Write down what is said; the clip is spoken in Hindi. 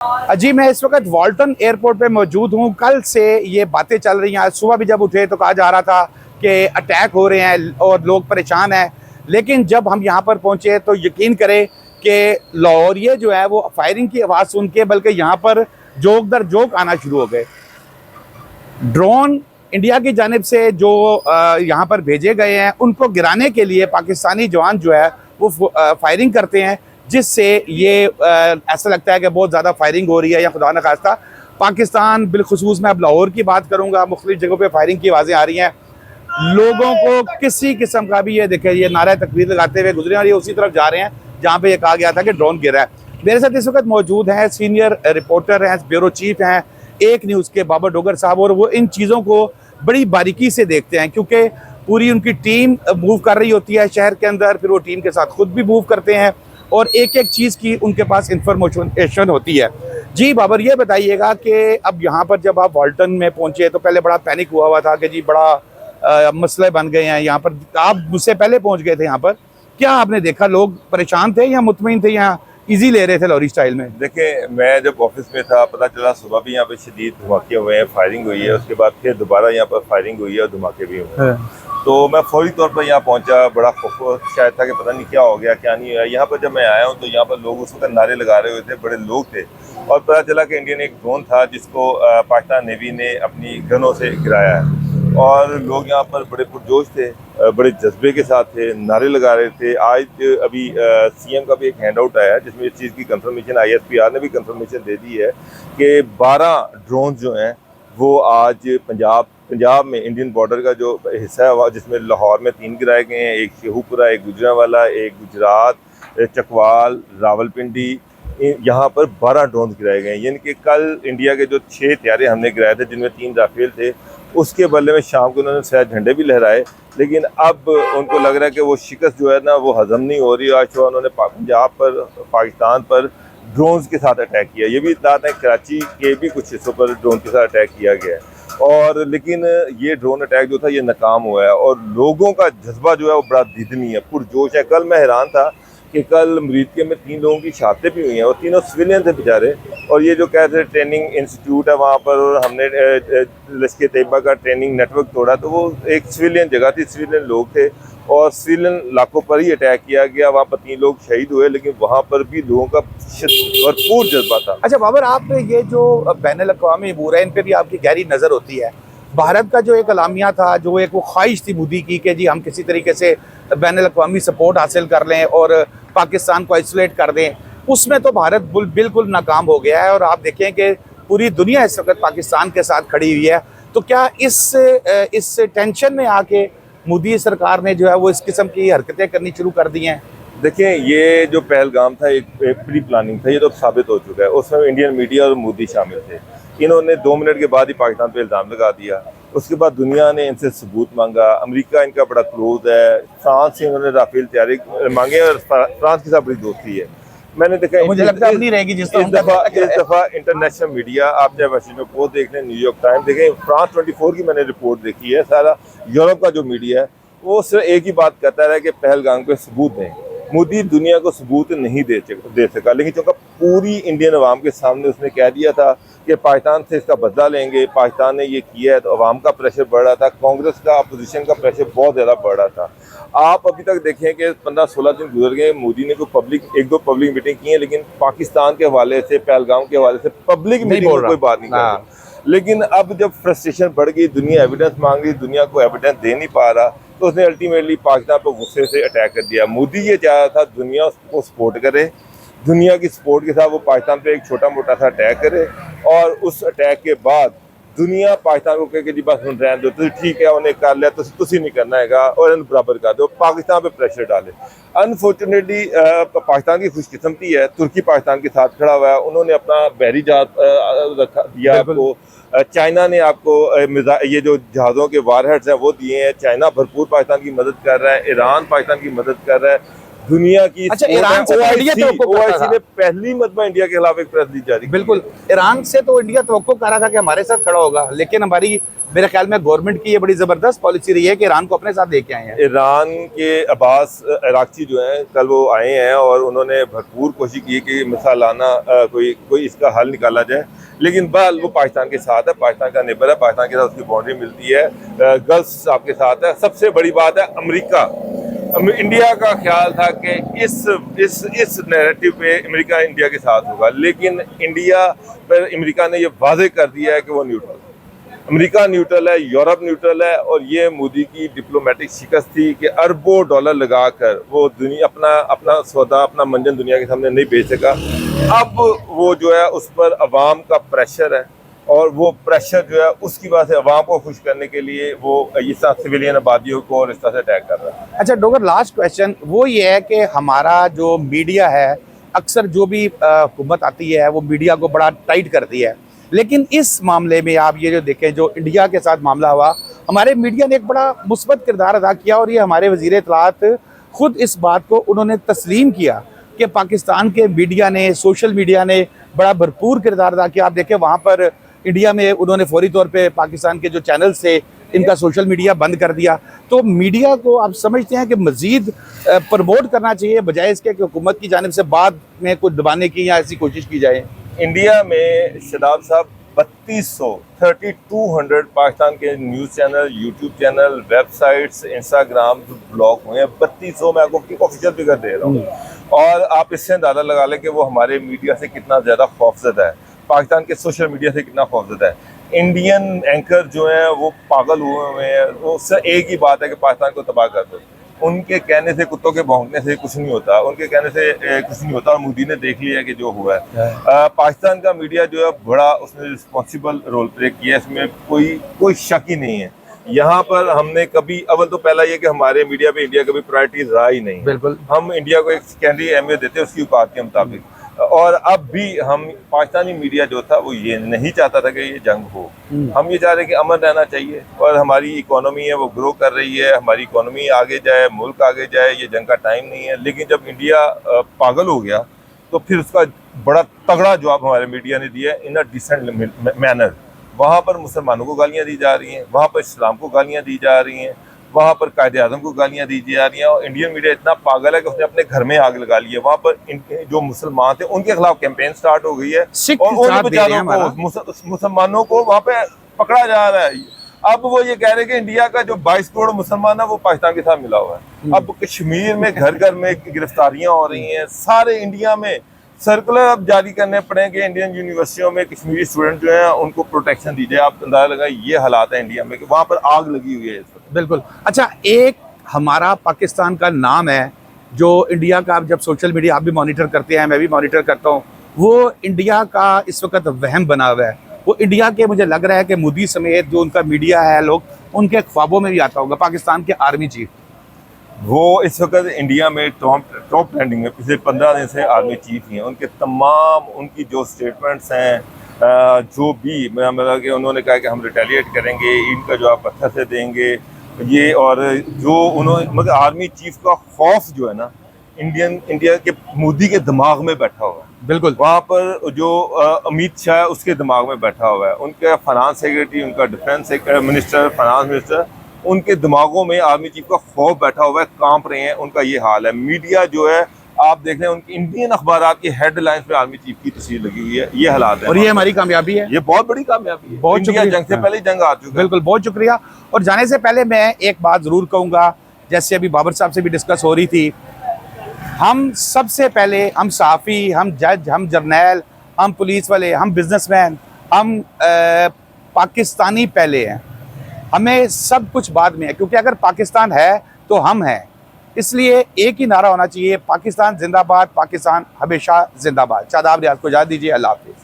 जी मैं इस वक्त वॉल्टन एयरपोर्ट पे मौजूद हूँ। कल से ये बातें चल रही हैं। आज सुबह भी जब उठे तो कहा जा रहा था कि अटैक हो रहे हैं और लोग परेशान हैं, लेकिन जब हम यहाँ पर पहुँचे तो यकीन करें कि लाहौरिये जो है वो फायरिंग की आवाज़ सुन के बल्कि यहाँ पर जोक दर जोक आना शुरू हो गए। ड्रोन इंडिया की जानिब से जो यहाँ पर भेजे गए हैं उनको गिराने के लिए पाकिस्तानी जवान जो है वो फायरिंग करते हैं, जिससे ये ऐसा लगता है कि बहुत ज़्यादा फायरिंग हो रही है या खुदा न खास्ता पाकिस्तान बिलखुसूस मैं अब लाहौर की बात करूँगा, मुख्तलिफ जगहों पे फायरिंग की आवाज़ें आ रही हैं। लोगों को किसी किस्म का भी ये देखे ये नारा तकबीर लगाते हुए गुजरे और ये उसी तरफ जा रहे हैं जहाँ पे ये कहा गया था कि ड्रोन गिरा है। मेरे साथ इस वक्त मौजूद हैं सीनियर रिपोर्टर हैं, ब्यूरो चीफ हैं एक न्यूज़ के बाबर डोगर साहब, और वो इन चीज़ों को बड़ी बारीकी से देखते हैं क्योंकि पूरी उनकी टीम मूव कर रही होती है शहर के अंदर, फिर वो टीम के साथ खुद भी मूव करते हैं और एक एक चीज़ की उनके पास इंफॉर्मेशन होती है। जी बाबर, ये बताइएगा कि अब यहाँ पर जब आप वॉल्टन में पहुँचे तो पहले बड़ा पैनिक हुआ था कि जी बड़ा मसले बन गए हैं यहाँ पर, आप मुझसे पहले पहुँच गए थे यहाँ पर, क्या आपने देखा लोग परेशान थे या मुतमईन थे, यहाँ इजी ले रहे थे लाहौरी स्टाइल में? देखिए, मैं जब ऑफिस में था पता चला सुबह भी यहाँ पे शदीद धमाके हुए हैं, फायरिंग हुई है, उसके बाद फिर दोबारा यहाँ पर फायरिंग हुई है और धमाके भी हुए हैं। तो मैं फौरी तौर पर यहाँ पहुँचा, बड़ा खौफ शायद था कि पता नहीं क्या हो गया क्या नहीं हुआ। यहाँ पर जब मैं आया हूँ तो यहाँ पर लोग उस वक्त नारे लगा रहे हुए थे, बड़े लोग थे, और पता चला कि इंडियन एक ड्रोन था जिसको पाकिस्तान नेवी ने अपनी गनों से गिराया है और लोग यहाँ पर बड़े पुरजोश थे, बड़े जज्बे के साथ थे, नारे लगा रहे थे। आज अभी सीएम का भी एक हैंड आउट आया है जिसमें इस चीज़ की कंफर्मेशन ISPR ने भी कंफर्मेशन दे दी है कि 12 ड्रोन जो हैं वो आज पंजाब में इंडियन बॉर्डर का जो हिस्सा है जिसमें लाहौर में 3 गिराए गए हैं, एक शेहूपुरा, एक गुजरांवाला, एक गुजरात, चकवाल, रावलपिंडी, यहाँ पर 12 ड्रोन गिराए गए हैं। यानी कि कल इंडिया के जो 6 तैयारे हमने गिराए थे जिनमें 3 राफेल थे, उसके बदले में शाम को उन्होंने शायद झंडे भी लहराए, लेकिन अब उनको लग रहा है कि वो शिकस्त जो है ना वो हजम नहीं हो रही। आज सुबह उन्होंने पंजाब पर, पाकिस्तान पर ड्रोन्स के साथ अटैक किया। ये भी इत्तलात है कराची के भी कुछ हिस्सों पर ड्रोन के साथ अटैक किया गया है, और लेकिन ये ड्रोन अटैक जो था ये नाकाम हुआ है और लोगों का जज्बा जो है वो बड़ा दिदनी है, पुरजोश है। कल मैं हैरान था कि कल मरीदके में 3 लोगों की शहादतें भी हुई हैं और तीनों सिविलियन थे बेचारे, और ये जो कहते हैं ट्रेनिंग इंस्टीट्यूट है वहाँ पर, और हमने लश्कर तैयबा का ट्रेनिंग नेटवर्क तोड़ा, तो वो एक सिविलियन जगह थी, सिविलियन लोग थे और सिविलियन इलाकों पर ही अटैक किया गया। वहाँ पर 3 लोग शहीद हुए, लेकिन वहाँ पर भी लोगों का भरपूर जज्बा था। अच्छा बाबर, आप ये जो बैनुल अक़वामी अमूर है इन पर भी आपकी गहरी नज़र होती है। भारत का जो एक अलामिया था, जो एक वो ख्वाहिश थी मोदी की कि जी हम किसी तरीके से बैनुल अक़वामी सपोर्ट हासिल कर लें और पाकिस्तान को आइसोलेट कर दें, उसमें तो भारत बिल्कुल नाकाम हो गया है और आप देखें कि पूरी दुनिया इस वक्त पाकिस्तान के साथ खड़ी हुई है। तो क्या इस टेंशन में आके मोदी सरकार ने जो है वो इस किस्म की हरकतें करनी शुरू कर दी हैं? देखिए, ये जो पहलगाम था एक प्री प्लानिंग था, ये तो साबित हो चुका है। उसमें इंडियन मीडिया और मोदी शामिल थे। इन्होंने 2 मिनट के बाद ही पाकिस्तान पे इल्ज़ाम लगा दिया। उसके बाद दुनिया ने इनसे सबूत मांगा। अमेरिका इनका बड़ा क्लोज है, फ्रांस से इन्होंने राफेल तैयारी मांगे और फ्रांस के साथ बड़ी दोस्ती है। मैंने देखा, मुझे लगता है नहीं रहेगी इस दफ़ा इंटरनेशनल मीडिया, आप चाहे वाशिंगटन पोस्ट देख लें, न्यूयॉर्क टाइम देखें, फ्रांस 24 की मैंने रिपोर्ट देखी है, सारा यूरोप का जो मीडिया है वो सिर्फ एक ही बात कहता है कि पहलगाम पे सबूत दें। मोदी दुनिया को सबूत नहीं दे सका, लेकिन चूँकि पूरी इंडियन अवाम के सामने उसने कह दिया था कि पाकिस्तान से इसका बदला लेंगे, पाकिस्तान ने ये किया है, तो अवाम का प्रेशर बढ़ रहा था, कांग्रेस का, अपोजिशन का प्रेशर बहुत ज़्यादा बढ़ रहा था। आप अभी तक देखें कि 15-16 दिन गुजर गए, मोदी ने कोई 1-2 पब्लिक मीटिंग की है, लेकिन पाकिस्तान के हवाले से, पहलगाम के हवाले से पब्लिक मीटिंग में कोई बात नहीं कर रहा। लेकिन अब जब फ्रस्ट्रेशन बढ़ गई, दुनिया एविडेंस मांग रही, दुनिया को एविडेंस दे नहीं पा रहा, तो उसने अल्टीमेटली पाकिस्तान पर गुस्से से अटैक कर दिया। मोदी ये चाह रहा था दुनिया उसको सपोर्ट करे, दुनिया की सपोर्ट के साथ वो पाकिस्तान पे एक छोटा मोटा सा अटैक करे, और उस अटैक के बाद दुनिया पाकिस्तान को कहे कि जी बस सुन रहे हैं, तो ठीक है उन्हें कर लिया, तो तुसी नहीं करना है और इन बराबर कर दो, पाकिस्तान पे प्रेशर डाले। अनफॉर्चुनेटली पाकिस्तान की खुशकिस्मती है, तुर्की पाकिस्तान के साथ खड़ा हुआ है, उन्होंने अपना बहरी जहाज दिया आपको, चाइना ने आपको ये जो जहाज़ों के वारहेड्स हैं वो दिए हैं, चाइना भरपूर पाकिस्तान की मदद कर रहा है, ईरान पाकिस्तान की मदद कर रहा है, दुनिया की अच्छा, ईरान से तो इंडिया तवक्को करता था। ने पहली मरतबा इंडिया के खिलाफ एक प्रेस रिलीज जारी की। बिल्कुल, ईरान से तो इंडिया तवक्को कर रहा था कि हमारे साथ खड़ा होगा, लेकिन हमारी, मेरे ख्याल में गवर्नमेंट की ये बड़ी जबरदस्त पॉलिसी रही है कि ईरान को अपने साथ लेके आए हैं। ईरान के अब्बास अराक्ची जो हैं, कल वो आए हैं और उन्होंने भरपूर कोशिश की कि मिसालाना कोई इसका हल निकाला जाए, लेकिन बहरहाल वो पाकिस्तान के साथ है, पाकिस्तान का नेबर है, पाकिस्तान के साथ उसकी बाउंड्री मिलती है, गल्फ आपके साथ है। सबसे बड़ी बात है अमेरिका, इंडिया का ख्याल था कि इस नैरेटिव पे अमेरिका इंडिया के साथ होगा, लेकिन इंडिया पर अमेरिका ने ये वाज़ेह कर दिया है कि वो न्यूट्रल है। अमेरिका न्यूट्रल है, यूरोप न्यूट्रल है, और ये मोदी की डिप्लोमेटिक शिकस्त थी कि अरबों डॉलर लगाकर वो दुनिया अपना सौदा, अपना मंजन दुनिया के सामने नहीं बेच सका। अब वो जो है उस पर अवाम का प्रेशर है, और वो प्रेशर जो है उसकी वजह से अवाम को खुश करने के लिए वो इस तरह सिविलियन आबादियों को और इस तरह से अटैक कर रहा है। अच्छा डॉक्टर, लास्ट क्वेश्चन वो ये है कि हमारा जो मीडिया है, अक्सर जो भी हुकूमत आती है वो मीडिया को बड़ा टाइट करती है, लेकिन इस मामले में आप ये जो देखें, जो इंडिया के साथ मामला हुआ, हमारे मीडिया ने एक बड़ा मुस्बत किरदार अदा किया, और ये हमारे वज़ीर इत्तलात खुद इस बात को उन्होंने तस्लीम किया कि पाकिस्तान के मीडिया ने, सोशल मीडिया ने बड़ा भरपूर किरदार अदा किया। आप देखें वहाँ पर इंडिया में उन्होंने फौरी तौर पे पाकिस्तान के जो चैनल्स थे इनका सोशल मीडिया बंद कर दिया। तो मीडिया को आप समझते हैं कि मज़ीद प्रमोट करना चाहिए, बजाय इसके कि हुकूमत की जानिब से बाद में कुछ दबाने की या ऐसी कोशिश की जाए? इंडिया में शादाब साहब 3200 पाकिस्तान के news channel, YouTube channel, websites, Instagram blog हुए हैं। 3200 मैं आपको ऑफिशियल फिगर दे रहा हूँ, और आप इससे अंदाज़ा लगा लें कि वो हमारे मीडिया से कितना ज़्यादा खौफजदा है, पाकिस्तान के सोशल मीडिया से कितना खौफजदा है। इंडियन एंकर जो हैं वो पागल हुए हैं, उससे एक ही बात है कि पाकिस्तान को तबाह कर दो। उनके कहने से, कुत्तों के भौंकने से कुछ नहीं होता, उनके कहने से कुछ नहीं होता, और मोदी ने देख लिया कि जो हुआ है। पाकिस्तान का मीडिया जो है बड़ा उसने रिस्पॉन्सिबल रोल प्ले किया, इसमें कोई शक ही नहीं है। यहाँ पर हमने कभी, अव्वल तो पहला ये कि हमारे मीडिया पे इंडिया कभी प्रायोरिटी रहा ही नहीं। बिल्कुल, हैं हम इंडिया को एक सेकेंडरी अहमियत देते हैं उसकी औकात के मुताबिक, और अब भी हम, पाकिस्तानी मीडिया जो था वो ये नहीं चाहता था कि ये जंग हो। हम ये चाह रहे हैं कि अमन रहना चाहिए, और हमारी इकोनॉमी है वो ग्रो कर रही है, हमारी इकोनॉमी आगे जाए, मुल्क आगे जाए, ये जंग का टाइम नहीं है। लेकिन जब इंडिया पागल हो गया तो फिर उसका बड़ा तगड़ा जवाब हमारे मीडिया ने दिया इन अ डिसेंट मैनर। वहाँ पर मुसलमानों को गालियाँ दी जा रही हैं, वहाँ पर इस्लाम को गालियाँ दी जा रही हैं, वहाँ पर कायदे आज़म को गालियाँ दी जा रही हैं, और इंडियन मीडिया इतना पागल है कि उसने अपने घर में आग लगा ली है। वहाँ पर जो मुसलमान थे उनके खिलाफ कैंपेन स्टार्ट हो गई है, और उन बेचारों को, मुसलमानों को वहाँ पे पकड़ा जा रहा है। अब वो ये कह रहे हैं कि इंडिया का जो 22 करोड़ मुसलमान है वो पाकिस्तान के साथ मिला हुआ है। अब कश्मीर में घर घर में गिरफ्तारियां हो रही हैं, सारे इंडिया में सर्कुलर अब जारी करने पड़ेंगे, इंडियन यूनिवर्सिटियों में कश्मीरी स्टूडेंट जो हैं उनको प्रोटेक्शन दी जाए। आप अंदाजा लगाए ये हालात है इंडिया में कि वहाँ पर आग लगी हुई है इस वक्त। बिल्कुल। अच्छा, एक हमारा पाकिस्तान का नाम है जो इंडिया का, आप जब सोशल मीडिया आप भी मॉनिटर करते हैं, मैं भी मॉनिटर करता हूँ, वो इंडिया का इस वक्त वहम बना हुआ है। वो इंडिया के, मुझे लग रहा है कि मोदी समेत जो उनका मीडिया है, लोग उनके ख्वाबों में भी आता होगा, पाकिस्तान के आर्मी चीफ। वो इस वक्त इंडिया में टॉप ट्रेंडिंग में, पिछले 15 दिन से आर्मी चीफ ही हैं। उनके तमाम, उनकी जो स्टेटमेंट्स हैं, जो भी मतलब कि उन्होंने कहा कि हम रिटेलिएट करेंगे, इनका जवाब पत्थर से देंगे ये, और जो उन्होंने, मतलब आर्मी चीफ का खौफ जो है ना इंडिया के मोदी के दिमाग में बैठा हुआ है। बिल्कुल, वहाँ पर जो अमित शाह है उसके दिमाग में बैठा हुआ है, उनका फाइनेंस सेक्रेटरी, उनका डिफेंस मिनिस्टर, फाइनेंस मिनिस्टर, उनके दिमागों में आर्मी चीफ का खौफ बैठा हुआ है, कांप रहे हैं। उनका ये हाल है। मीडिया जो है, आप देख रहे हैं उनकी इंडियन अखबार की हेडलाइंस पे आर्मी चीफ की तस्वीर लगी हुई है। ये हालात है, और ये हमारी कामयाबी है, ये बहुत बड़ी कामयाबी है। बहुत इंडिया जंग से पहले जंग आ चुका है। बिल्कुल, बहुत शुक्रिया। और जाने से पहले मैं एक बात जरूर कहूँगा, जैसे अभी बाबर साहब से भी डिस्कस हो रही थी, हम सबसे पहले, हम सहाफ़ी, हम जज, हम जर्नैल, हम पुलिस वाले, हम बिजनेसमैन, हम पाकिस्तानी पहले हैं। हमें सब कुछ बाद में है, क्योंकि अगर पाकिस्तान है तो हम हैं। इसलिए एक ही नारा होना चाहिए, पाकिस्तान जिंदाबाद, पाकिस्तान हमेशा जिंदाबाद। शादाब रियाज को इजाज़त दीजिए, अल्लाह हाफ़िज़।